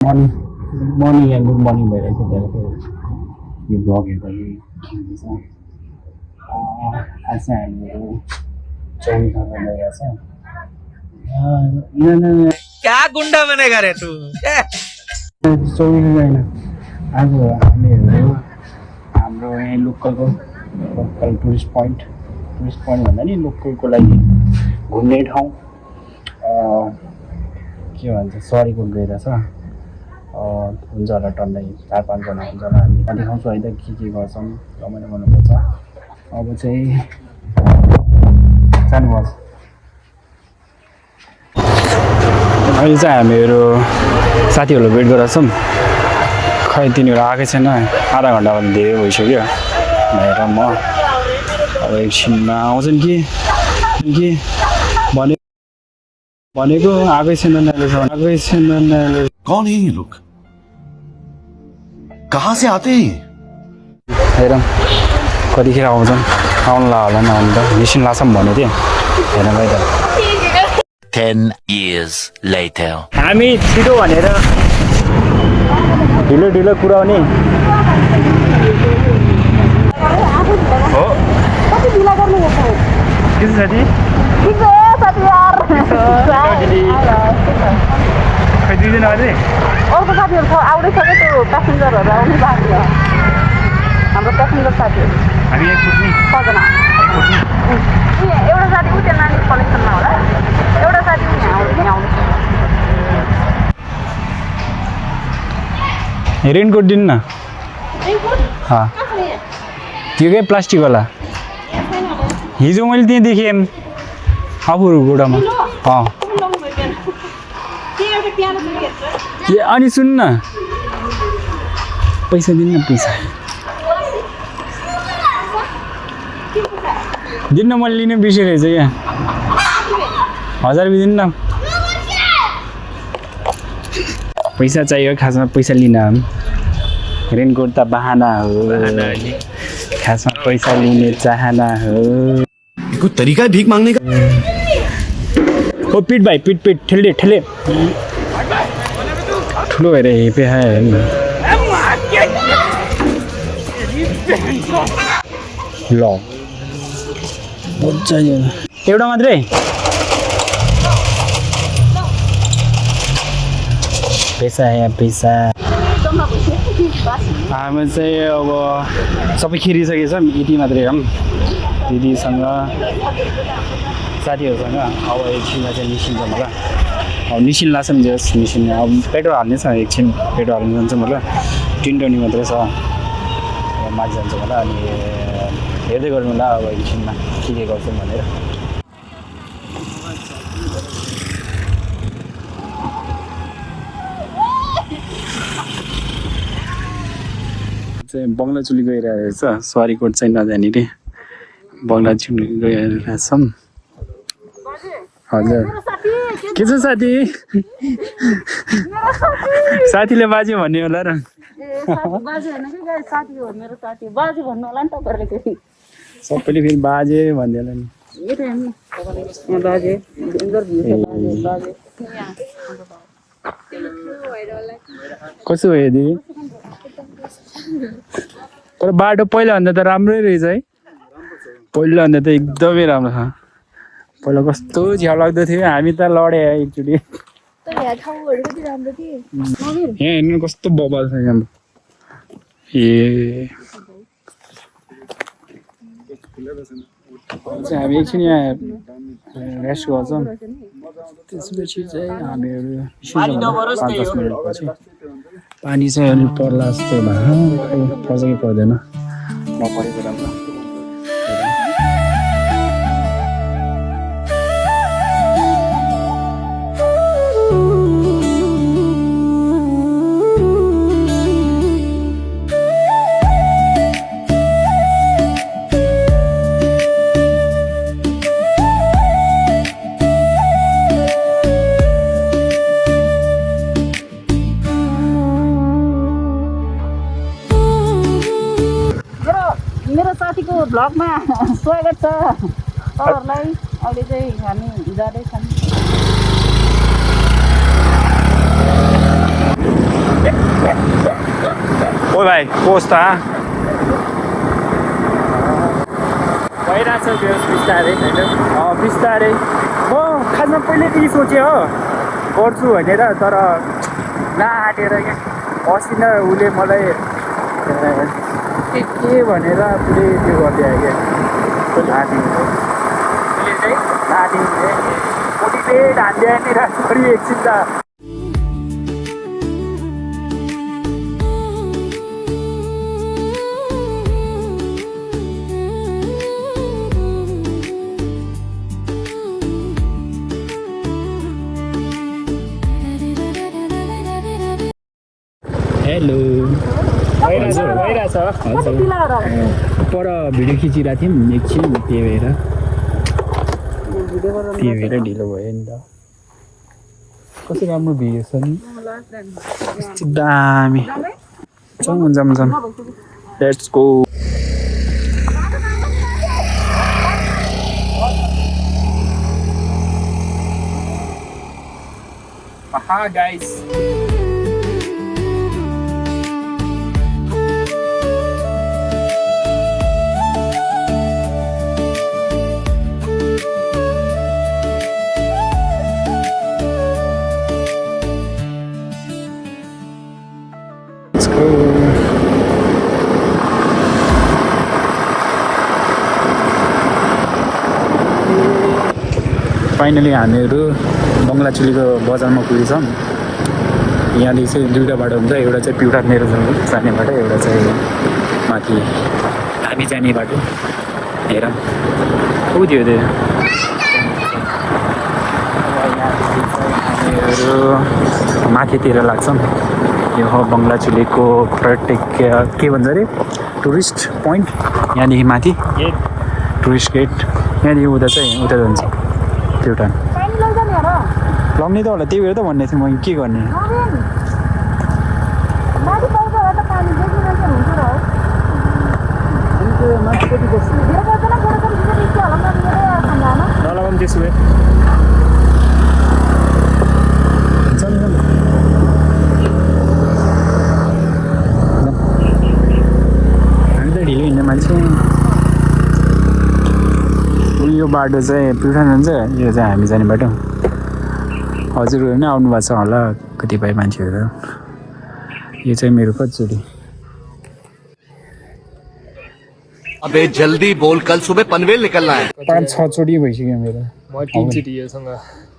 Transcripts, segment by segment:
Morning morning या good morning भइरहेछ त्यहाँको यो ब्लग हेर्दाखेरि आज चाहिँ हामीहरू चौरी खाना गइरहेछ क्या गुंडा बनेगा रे तू चौरी गएन आज हामीहरू हाम्रो यहाँ लोकल टुरिस्ट पोइन्ट भन्दा नि लोकलको लागि घुम्ने ठाउँ के भन्छ सरीकोट गइरहेछ हुन्छ होला टन्नै 4-5 जना हुन्छ होला हामी देखाउँछु है त के गर्छौँ रमाइलो गर्नुपर्छ अब चाहिँ जानुपर्छ अहिले चाहिँ हामीहरू साथीहरूलाई वेट गरेर छौँ खै तिनीहरू आएकै छैन आधा घन्टाभन्दा धेरै भइसक्यो भनेर म अब एकछिनमा आउँछन् कि भनेको आएकै छैन कौन है ये लोग कहाँ से आते हैं हेरौँ कतिखेर आउँछन् आउनुला होला नआउनु त मिसिन लाग्छ भनेको थिएँ हेरौँ है त 10 years later. हामी छिटो भनेर ढिलो कुराउने हो के छ साथी खै 2 दिन अझै अर्को साथीहरू छ आउँदैछ त्यो प्यासेन्जरहरू आउने बाँकी छ हाम्रो प्यासेन्जर साथीहरू हामी एक फुट्ने कजना एउटा साथी उ त्यहाँ नानी कलेक्सनमा होला एउटा साथी यहाँ आउँदैछ रेनकोट दिनु न त्यो क्या प्लास्टिकवाला हिजो मैले त्यहाँ देखेँ आफूहरू गोडामा ए अनि सुन् न पैसा दिनु न पैसा दिन्न मैले लिनु बिर्सिरहेछ क्या 1000 रुपियाँ दिनु न पैसा चाहियो खासमा पैसा लिन रेनकोट त बहाना हो खासमा पैसा लिने चाहना हो कोई तरीका है भीख मांगने का ओ पिट भाइ पिट ठेले ठुलो भएर हेपे ल एउटा मात्रै पैसा पैसा हामी चाहिँ अब सबै खेरिसकेछौँ यति मात्रै हम दिदीसँग साथीहरूसँग अब एकछिनमा चाहिँ निस्किन्छौँ होला अब निस्किन लाग्छ नि जस निस्किने अब पेट्रोल हाल्ने छ एकछिन पेट्रोल हाल्नु जान्छौँ होला टिन्टनी मात्रै छ अब माथि जान्छौँ होला अनि हेर्दै गर्नु होला अब एकछिनमा के गर्छौँ भनेर चाहिँ बङ्गलाचुली गइरहेको छ सरीकोट चाहिँ नजाने रे बङ्गलाचुली गइरहेछौँ हजुर के छ साथी साथीले बाजे भन्ने होला र सबैले फेरि बाजे भन्दै होला नि कसो भयो दिदी तर बाटो पहिलाभन्दा त राम्रै रहेछ है पहिलाभन्दा त एकदमै राम्रो छ पहिला कस्तो झ्याउ लाग्दो थियो हामी त लडे एकचोटि यहाँ हेर्नु कस्तो बबाल छ यहाँ ए हामी एकछिन यहाँ रेस्ट गर्छौँ त्यसपछि चाहिँ हामीहरू 5-10 मिनटपछि पानी चाहिँ अलि पर्ला जस्तो भयो पर्छ कि पर्दैन नपरेको राम्रो मेरो साथीको भ्लगमा स्वागत छ तपाईहरुलाई अहिले चाहिँ हामी जाँदैछौँ भाइ पोस्ट भइरहेछ त्यो बिस्तारै होइन बिस्तारै म खासमा पहिल्यैदेखि सोचेँ हो गर्छु भनेर तर नआँटेर क्या असिना उसले मलाई के भनेर पुरै त्यो गरिदियो क्या नातिनीले चाहिँ नातिनीले मोटिभेट हान्दियो नि छोरी एकछिन त हेलो भइरहेछ हजुर पर भिडियो खिचिरहेको थियौँ एकछिन त्यही भएर ढिलो भयो नि त कस्तो राम्रो भिडियो छ नि कस्तो दामी जाउँ लेट्स गो गाइस फाइनली हामीहरू बङ्गलाचुलीको बजारमा पुगेछौँ यहाँदेखि चाहिँ दुईवटा बाटो हुन्छ एउटा चाहिँ पिउटार मेरो जाने बाटो एउटा चाहिँ माथि हामी जाने बाटो हेर ऊ थियो त्यो हामीहरू माथितिर लाग्छौँ यो हो बङ्गलाचुलीको पर्यटक के भन्छ अरे टुरिस्ट पोइन्ट यहाँदेखि माथि टुरिस्ट गेट यहाँदेखि उता चाहिँ उता जान्छ प्युटान लग्ने त होला त्यही भएर त भन्ने थिएँ म के गर्ने नलगाउँ त्यसो भए हामी त ढिलो हिँड्ने मान्छे यो बाटो चाहिँ प्युठान जान्छ यो चाहिँ हामी जाने बाटो हजुरहरू नै आउनु भएको छ होला कतिपय मान्छेहरू यो चाहिँ मेरो कतिचोटि अबे जल्दी बोल कल सुबह पनवेल निकलना है 5-6 चोटि भइसक्यो मेरो म 3 चोटि योसँग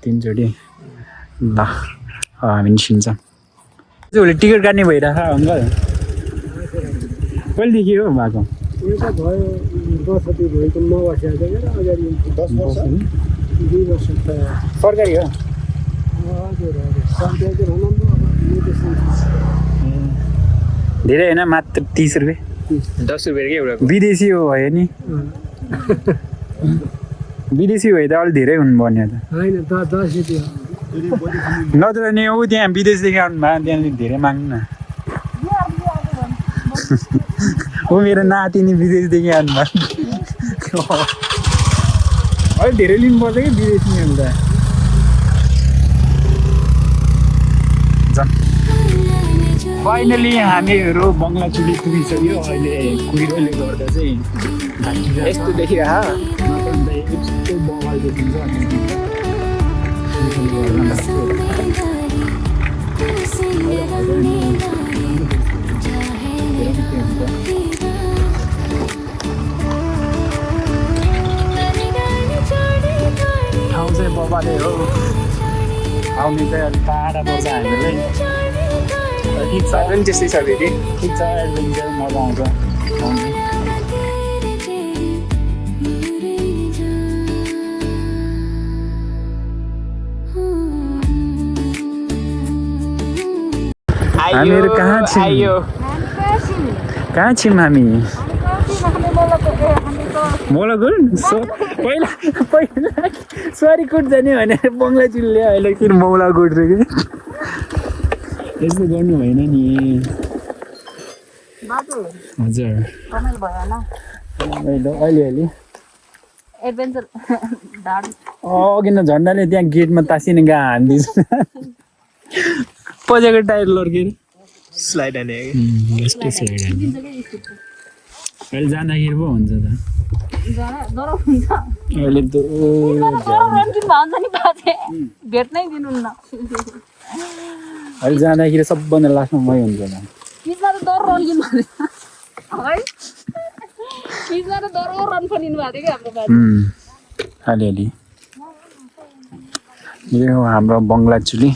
3 चोटि ल हामी निस्किन्छौँ भोलि टिकट काट्ने भइरहेछ अङ्कल कहिलेदेखि हो भएको सरकारी हो धेरै होइन मात्र 30 रुपियाँ 10 रुपैयाँ के एउटा विदेशी हो भयो नि विदेशी भए त अलिक धेरै हुनुपर्ने त नत्र नि ऊ त्यहाँ विदेशदेखि आउनु भयो त्यहाँदेखि धेरै माग्नु न ऊ मेरो नातिनी विदेशदेखि आउनु भयो अलिक धेरै लिनुपर्छ कि विदेशी अन्त फाइनली हामीहरू बङ्गलाचुली पुगिसक्यो अहिले कुहिरोले गर्दा चाहिँ यस्तो देखिरह यस्तो बवाल देखिन्छ ठाउँ चाहिँ बबाले हो आउने चाहिँ अलिक टाढा पर्छ हामीलाई ठिक छ पनि त्यस्तै छ फेरि ठिक छ एडभेन्चर मजा आउँछ आउने हामीहरू कहाँ छौँ हामी मोलागुड पहिला सरीकोट जाने भनेर बङ्गलाचुलीले अहिले किन मौलागुड रे कि यस्तो गर्नु भएन नि हजुर अहिले अघि न झन्डाले त्यहाँ गेटमा तासिने गा हानिदिन्छ पछाको टायर लड्केर स्लाइड हाने यस्तै स्लाइड हान्ने अहिले जाँदाखेरि पो हुन्छ त डराउ हुन्छ अहिले त भन्छ नि बाजे भेट्नै दिनुहुन्न अहिले जाँदाखेरि सबभन्दा लास्टमा मै हुन्छ त बिचमा त डराउ लिनु भएको है बिचमा त डराउ रन पनि लिनुभएको थियो कि हाम्रो बाजे अलिअलि यो हो हाम्रो बङ्गला चुली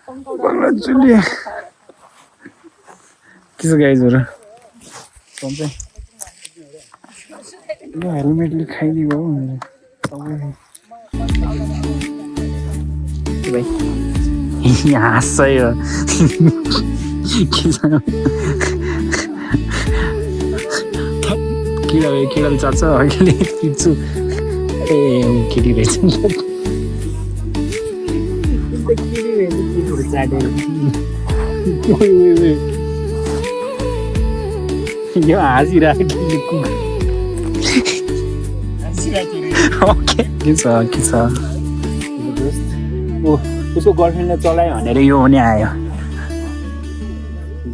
बङ्गला चुली के छ गाइजहरू सबै यो हेलमेटले खाइदिएको हो मेरो सबै यहाँ हाँस्छ यो के छ किराले चाट्छ अहिले पिट्छु ए केटी रहेछ यो हाँसिरहेको के छ उसको गर्लफ्रेन्डले चलायो भनेर यो पनि आयो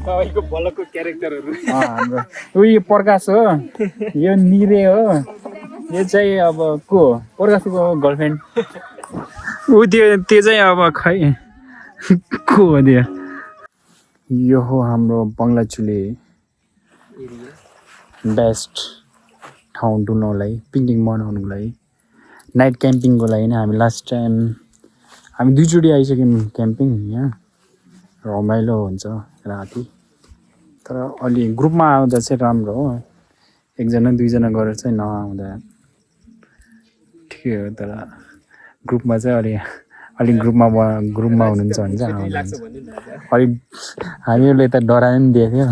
तपाईँको बलकको क्यारेक्टरहरू हाम्रो उयो प्रकाश हो यो निरे हो यो चाहिँ अब को प्रकाशको गर्लफ्रेन्ड ऊ त्यो चाहिँ अब खै को हो त्यो यो हो हाम्रो बङ्गला चुले बेस्ट ठाउँ डुल्नलाई पिकनिक मनाउनुको लागि नाइट क्याम्पिङको लागि नै हामी लास्ट टाइम हामी 2 चोटि आइसक्यौँ क्याम्पिङ यहाँ रमाइलो हुन्छ राति तर अलि ग्रुपमा आउँदा चाहिँ राम्रो हो 1 जना 2 जना गरेर चाहिँ नआउँदा ठिकै हो तर ग्रुपमा चाहिँ अलि ग्रुपमा हुनुहुन्छ भने चाहिँ आउँदा अलि हामीहरूले त डरायो नि दिएको थियो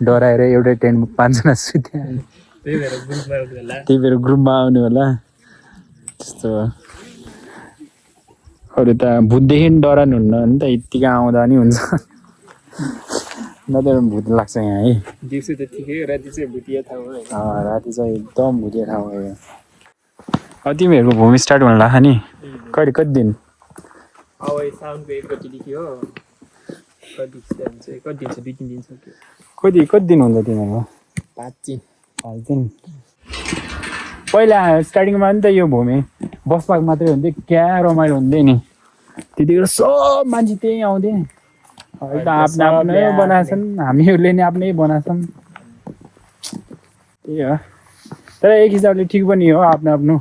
डराएर एउटै टेन्टमा 5 जना सुत्यो त्यही भएर ग्रुपमा आउनु होला त्यस्तो अरू त भूतदेखि डराउनुहुन्न नि त यत्तिकै आउँदा नि हुन्छ नत्र भूत लाग्छ यहाँ है दिउँसो त ठिकै हो राति चाहिँ भुटिया ठाउँ हो राति चाहिँ एकदम भुटिया ठाउँ हो तिमीहरूको भूमि स्टार्ट हुन लाग्छ नि कति दिन अब साउन्डको 1 गतिदेखि हो कति दिन छ 2-3 दिन सक्यो कति दिन हुन्छ तिमीहरूको 5 दिन पहिला स्टार्टिङमा नि त यो भूमि बसपाक मात्रै हुन्थ्यो क्या रमाइलो हुन्थ्यो नि त्यतिखेर सब मान्छे त्यहीँ आउँथे अहिले त आफ्नै बनाएछन् हामीहरूले नि आफ्नै बनाएछन् त्यही हो तर एक हिसाबले ठिक पनि हो आफ्नो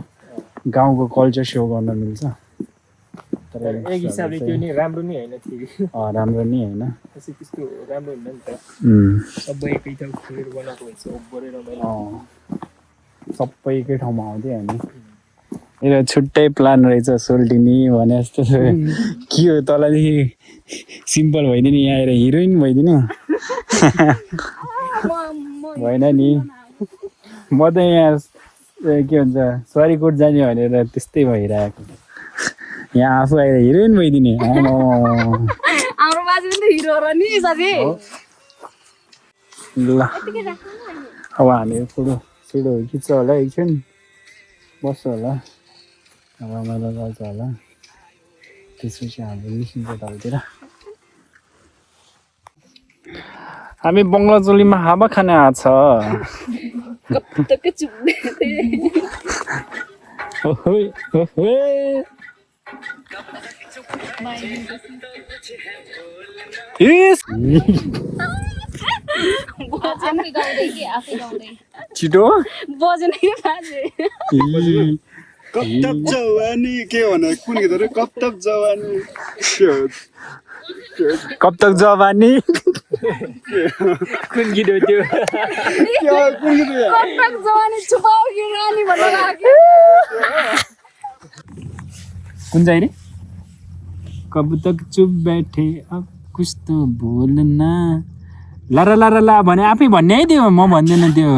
गाउँको कल्चर सो गर्न मिल्छ तर एक हिसाबले त्यो नि राम्रो नि होइन ठिकै राम्रो नि होइन त्यस्तो राम्रो हुँदैन नि त सबै एकै ठाउँ खोलेर बनाएको हुन्छ ओभरै रमाइलो सबै एकै ठाउँमा आउँथ्यो हामी मेरो छुट्टै प्लान रहेछ सोल्टिनी भने जस्तो के हो तलदेखि सिम्पल भइदिने यहाँ आएर हिरोइन भइदिने भएन नि म त यहाँ के भन्छ सरीकोट जाने भनेर त्यस्तै भइरहेको यहाँ आफू आएर हिरोइन भइदिने हाम्रो बाजे पनि हिरो र नि साथी ल अब हामी फोटो खिच्छ होला एकछिन बस्छ होला रमाइलो गर्छ होला त्यसपछि हाम्रो निस्किन्छ तलतिर हामी बङ्गला चोलीमा हावा खाने आएको छ छिटो बजेन कि बाजे कप्तप जवानी के भने कुन गीत हो कप्तप जवानी कब तक जवानी कुन गीत हो त्यो कब तक जवानी छुपाओगी रानी भन्नु लाग्यो कुन चाहिँ रे कब तक चुप बैठे अब कुछ तो बोलना लरा लरा ला भने आफै भन्ने है त्यो म भन्दैन त्यो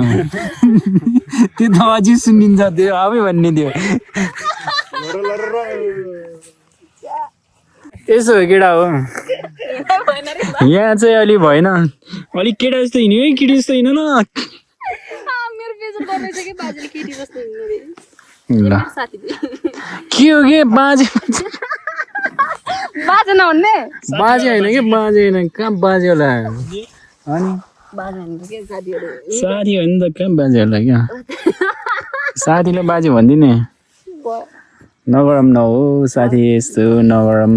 त्यो त अझै सुनिन्छ त्यो आफै भन्ने त्यो यसो हो केटा हो यहाँ चाहिँ अलि भएन अलिक केटा जस्तो हिँड्यो है केटी जस्तो हिँड न मेरो बेजल गर्दै छ कि बाजेले केटी जस्तो हिँड्नु रे ल साथीले के हो के बाजे बाजे नहुने बाजे होइन कि बाजे होइन कहाँ बाजे होला अनि बाजे भन्नु के साथीहरु साथी होइन त कहाँ बाजे होला क्या साथीले बाजे भन्दिने नगरम न हो साथी यस्तो नगरम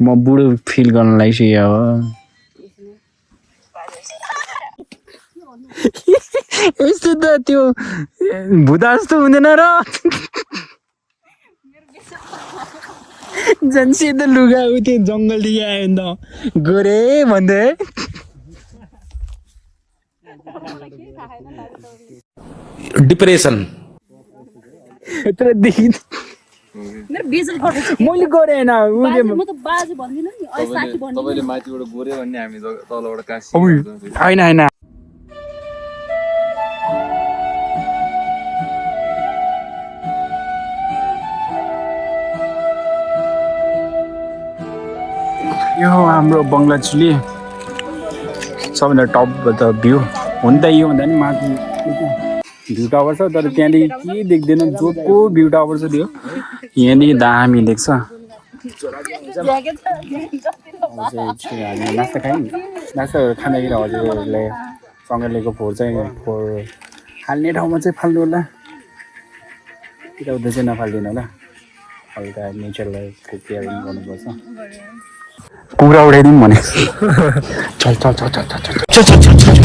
म बुढो फिल गर्न लागिसक्यो अब यस्तो त त्यो भुता जस्तो हुँदैन र झन् सेतो लुगा उ त्यो जङ्गलदेखि आयो नि त गोरे भन्दै डिप्रेशन मेरो बेजल गर्दैछ मैले गरेँ होइन म त बाजे भन्दिन नि अहिले साथी भन्दिन तपाईले माथिबाट गोरे भन्ने हामी तलबाट कासी होइन होइन यो हाम्रो बङ्गलाचुली सबभन्दा टपबाट भ्यू हुन त यो भन्दा नि माथि भ्यू टावर छ तर त्यहाँदेखि के देख्दैन जोको भ्यू टावर छ त्यो यहाँदेखि दामी देख्छ नास्ता खायौँ नास्ता खाँदाखेरि हजुरहरूले सँगैको फोहोर चाहिँ फोहोर फाल्ने ठाउँमा चाहिँ फाल्नु होला यताउता चाहिँ नफालिदिनु होला हल्का नेचरलाई केयर गर्नुपर्छ कुखुरा उडाइदिउँ भने चल चल चल चल चल चल चल चल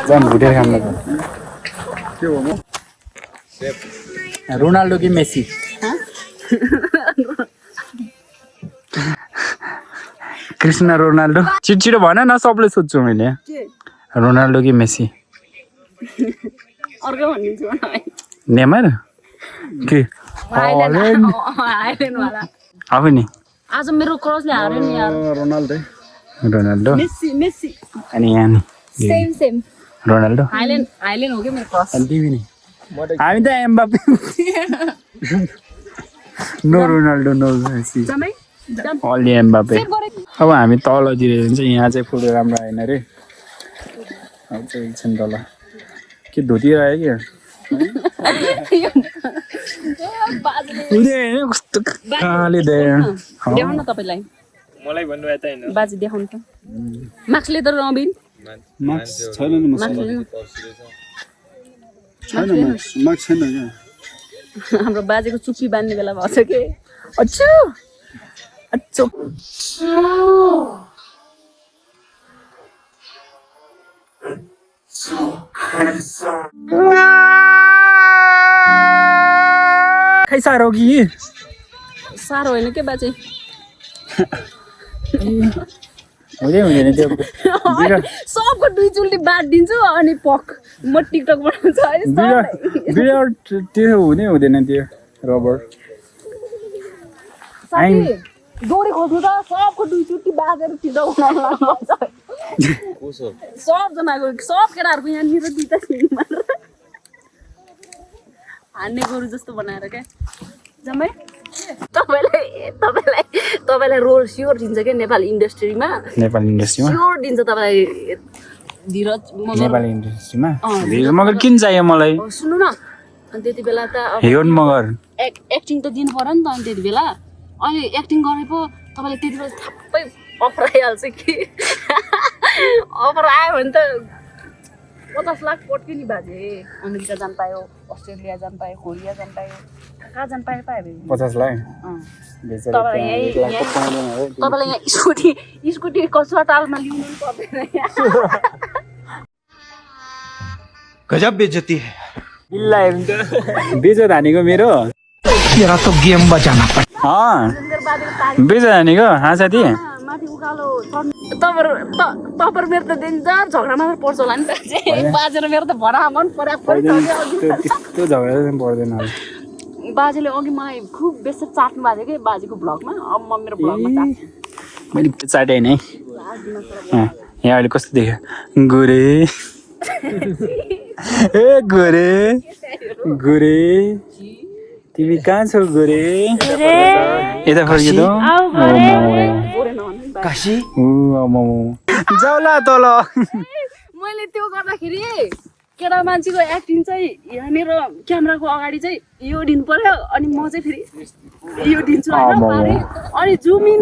जान भुटेर खान के हो म रोनाल्डो कि मेसी क्रिस्टियानो रोनाल्डो छिटो भन न सबले सोध्छु मैले रोनाल्डो कि मेसी अर्को भनिदिन्छु नेमार के हाइल्यान्ड वाला अब नि आज मेरो क्रसले हार्यो नि यार रोनाल्डो मेसी अनि यहाँ नि सेम रोनाल्डो हाइल्यान्ड हो के मेरो क्रस अनि तिमी नि हामी त Mbappe no Ronaldo no Messi जम्मै अलि एम्बाप्पे अब हामी तलतिर हुन्छ यहाँ चाहिँ फोटो राम्रो आएन रे अब चाहिँ एकछिन तल के धोती आयो क्या कस्तो काले देखाउन तपाईँलाई मलाई भन्नु यता हैन बाजे देखाउनु त माक्सले त रबिन मार्क्स छैन नि मसँग छैन मार्क्स छैन क्या हाम्रो बाजेको चुप्पी बान्ने बेला भएछ के अच्छो अच्छो खै साह्रो कि साह्रो होइन के बाजे हुँदैन त्यो सबको दुईचोटि बाँडिदिन्छु अनि पक म टिकटक बनाउँछु त्यो हुँदैन त्यो रबर डोरी खोज्नु त सबको दुईचोटि बाँधेर टिकटक बनाउनु लाग्छ सबजनाको सब केटाहरूको यहाँनिर दुईटा हान्ने गोरु जस्तो बनाएर क्या जम्मै तपाईँलाई रोल स्योर दिन्छ क्या नेपाली इन्डस्ट्रीमा स्योर दिन्छ तपाईँलाई धीरज नेपाली इन्डस्ट्रीमा मगर किन चाहियो मलाई सुन्नु न अनि त्यति बेला त हेवन मगर एक्टिङ त दिनु पर्यो नि त अनि त्यति बेला अहिले एक्टिङ गरे पो तपाईँलाई त्यति बेला थप्पै अफर आइहाल्छ कि अफर आयो भने त 50 लाख पट्क्यो नि बाजे अमेरिका जान पायो अस्ट्रेलिया जान पायो कोरिया जान पायो कहाँ जान पायो 50 लाख तपाईँलाई यहाँ स्कुटी कचुवा टालमा ल्याउनु पनि पर्दैन गजब बेइज्जती है बेजो धानेको मेरो तेरा तो गेम बजाना पड़ा बेजो धानेको हाँ साथी माथि उकालो तपाईँ मेरो त डेन्जर झगडा मात्र पर्छ होला नि त बाजेर मेरो त भरा मन त्यस्तो झगडा पर्दैन बाजेले अघि मलाई खुब बेसी चाट्नु भएको थियो कि बाजेको भ्लगमा अब म मेरो भ्लगमा चाट्छु मैले चाटेँ नि यहाँ अहिले कस्तो देख्यो गोरे ए गोरे गोरे तिमी कहाँ छौ गोरे यता फर्किँदो जाउला तल मैले त्यो गर्दाखेरि केटा मान्छेको एक्टिङ चाहिँ यहाँनिर क्यामेराको अगाडि चाहिँ यो दिनु पर्यो अनि म चाहिँ फेरि यो दिन्छु होइन पारे अनि जुम इन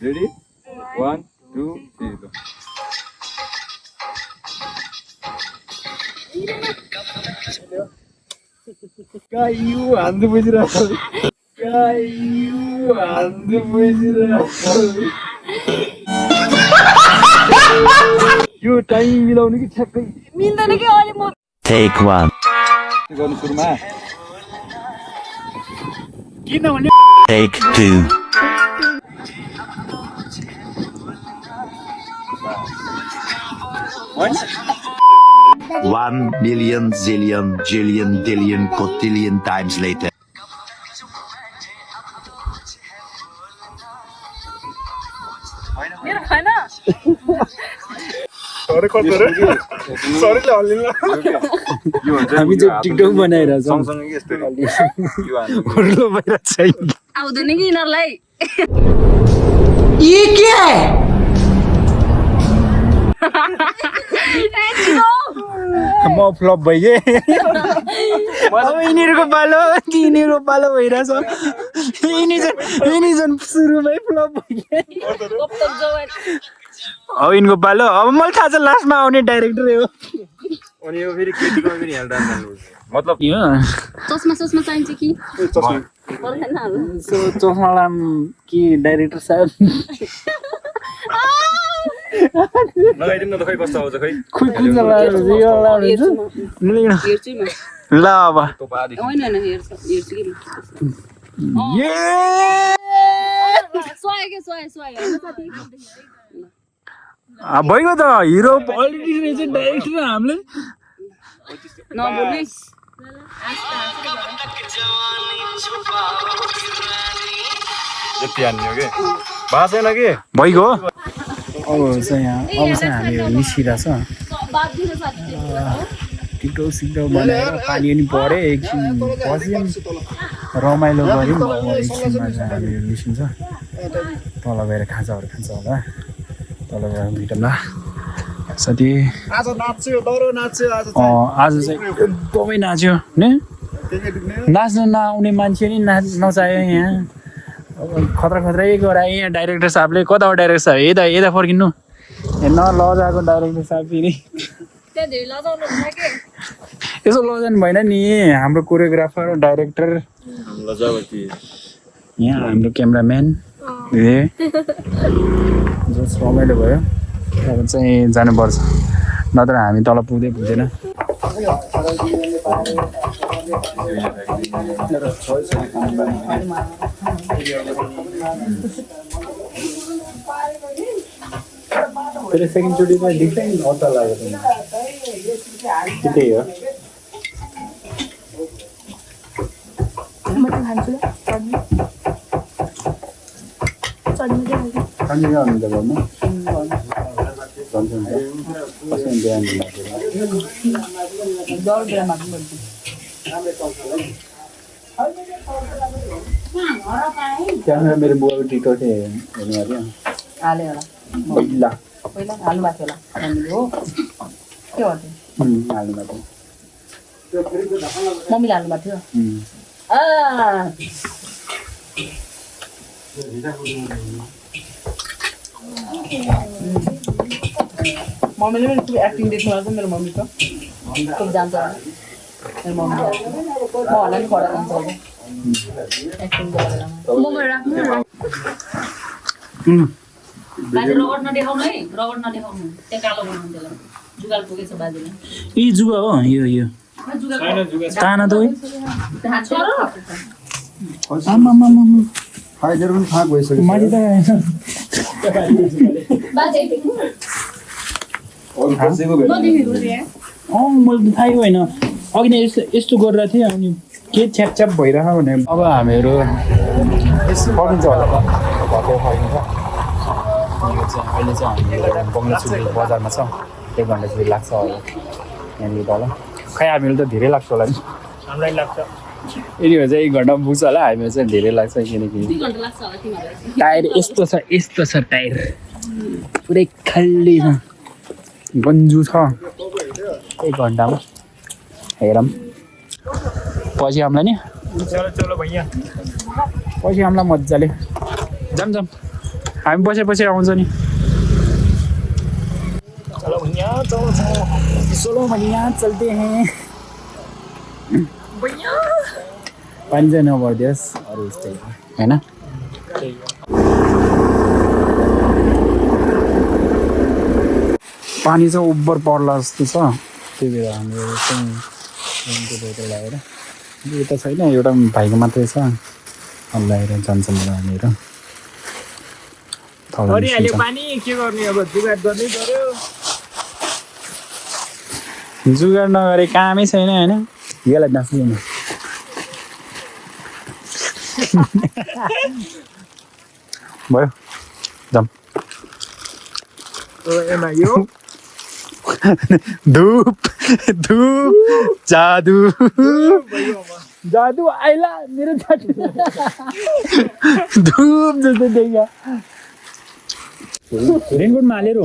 रेडी 1 2 3 go कायु हान्दै बजिरहेको कायु हान्दै बजिरहेको यो टाइम मिलाउनु कि ठ्याक्कै मिल्दैन कि अहिले म Take 1. गर्नु सुरुमा Take 2. What? 1 million zillion jillion dillion cotillion times later. मेरो भएन सरी कतरे सरीले हल्लिन्छ यो हुन्छ हामी चाहिँ टिकटक बनाइरहेको छौँ सँगसँगै यस्तो यो हान्नु उर्लो भइरहेको छ आउँदैन कि यिनीहरूलाई म फ्लप भइगएँ अब यिनीहरूको पालो भइरहेछ यिनी झन् सुरुमै फ्लप भइगए अब यिनको पालो अब मलाई थाहा छ लास्टमा आउने डाइरेक्टरै हो अनि यो फेरि केटीको पनि हेल्ड डान्स मतलब यो चस्मा चाहिन्छ कि पर्दैन हाल्नु सो चस्मा लाम कि डाइरेक्टर साहब लगाइदिनु न त खै कस्तो आउँछ खै हेर्छु म ल अब तोपादेखि होइन हेर्छु कि होइन साथी भइगयो त हिरो अलरेडी रहेछ डाइरेक्टर हामीले नबोल्नु जति हान्ने हो कि बाँचेन कि भइगयो अब चाहिँ हामी निस्किरहेछ टिकटक सिकटक बनाएर पानी पनि पऱ्यो एकछिन बस्यौँ रमाइलो गऱ्यौँ अब एकछिनमा चाहिँ हामी निस्किन्छ तल गएर खाजाहरू खान्छ होला तल गएर भेटौँला साथी आज नाच्यो डरो नाच्यो आज चाहिँ एकदमै नाच्यो नि नाच्न नआउने मान्छे नि नचाह्यो यहाँ अब खतरै गरायो यहाँ डाइरेक्टर साहबले कता हो डाइरेक्टर साहब यता फर्किनु न लजाएको डाइरेक्टर साहब फेरि यसो लजानु भएन नि हाम्रो कोरियोग्राफर डाइरेक्टर यहाँ हाम्रो क्यामराम्यान जस रमाइलो भयो अब चाहिँ जानुपर्छ नत्र हामी तल पुग्दैन फेरि सेकेन्डचोटि चाहिँ डिफ्रेन्ट अड्डा लाग्यो त्यही हो त्यहाँ मेरो बुवाको टिकट हेर्नु अरे हाल्यो होला पहिला हाल्नु भएको थियो होला हामीले हो के भन्थ्यो हाल्नु भएको मम्मीले हाल्नु भएको थियो मम्मीले पनि खुब एक्टिङ देख्नु भएको छ मेरो मम्मीको खुब जान्छ मेरो मम्मी म होला नि खडा हुन्छ एक्टिङ गरेर बाजे रगड नदेखाउनु है रगड नदेखाउनु त्यहाँ कालो बनाउनु त्यसलाई जुगाल पुगेछ बाजेले यी जुगा हो यो ताना त फाइदर पनि फाक भइसक्यो माथि त बाजे मैले थाहै होइन अघि नै यस्तो गरिरहेको थिएँ अनि के छ्यापछ्याप भइरह भने अब हामीहरू फर्किन्छ होला घरतिर फर्किन्छ यो चाहिँ अहिले चाहिँ हामी बङ्गलाचुली बजारमा छ 1 घन्टा जति लाग्छ होला यहाँनिर तल खै हामीलाई त धेरै लाग्छ होला नि हामीलाई लाग्छ यतिखेर चाहिँ 1 घन्टामा पुग्छ होला हामीलाई चाहिँ धेरै लाग्छ किनकि 2 घन्टा लाग्छ होला तिमीहरूलाई टायर यस्तो छ टायर पुरै खाली छ गन्जु छ 1 घन्टामा हेरौँ पछि हामीलाई नि चलो चलो भैया पछि हामीलाई मजाले जाम हामी पछि आउँछ नि चलो भैया चलो भैया चलते हैं भैया पानी चाहिँ नभरिदियोस् अरू यस्तै होइन पानी चाहिँ उब्बर पर्ला जस्तो छ त्यही भएर हाम्रो चाहिँ रुमको भेटर लगाएर यो त छैन एउटा भाइको मात्रै छ लगाएर जान्छ मलाई हामीहरू परिहाल्यो पानी के गर्ने अब जुगाड गर्नै पर्यो जुगाड नगरे कामै छैन होइन यसलाई नाच्दैन भयो जाम एमा यो धूप जादु आइला मेरो जादु धूप जस्तो देखा रेनकोटमा हालेर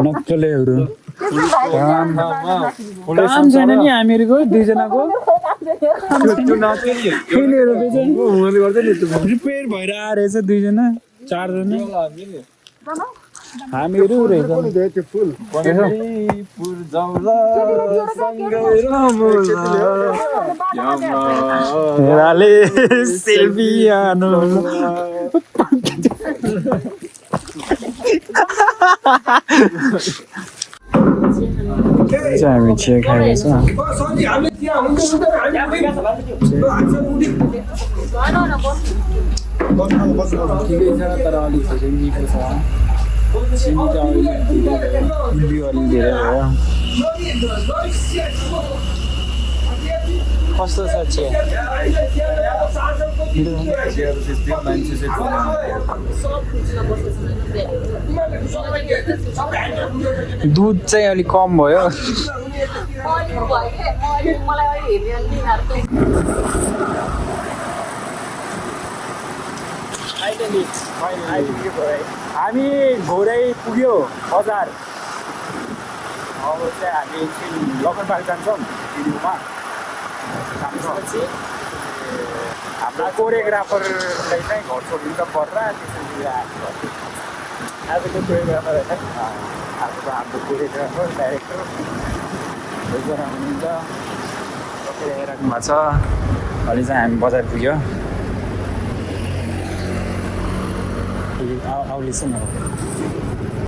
नक्कलेहरू काम छैन नि हामीहरूको दुईजनाको रिपेयर भएर आएर दुईजना 4 जना हामीहरू रहेछ सेल्फी हामी चिया खाइरहेछ तर अलिक निको छ चिनी चाहिँ अलिक धेरै भयो कस्तो छ चिया दुध चाहिँ अलिक कम भयो हामी घोरै पुग्यो बजार अब चाहिँ हामी एकछिन लखनपाल जान्छौँ भिडियोमा त्यसपछि हाम्रा कोरियोग्राफरलाई चाहिँ घर छोडिनु त पर्ला त्यसरी आजको कोरियोग्राफर होइन आजको हाम्रो कोरियोग्राफर डाइरेक्टर दुईजना हुनुहुन्छ सबै हेरिराख्नु भएको छ अहिले चाहिँ हामी बजार पुग्यो आउलिस न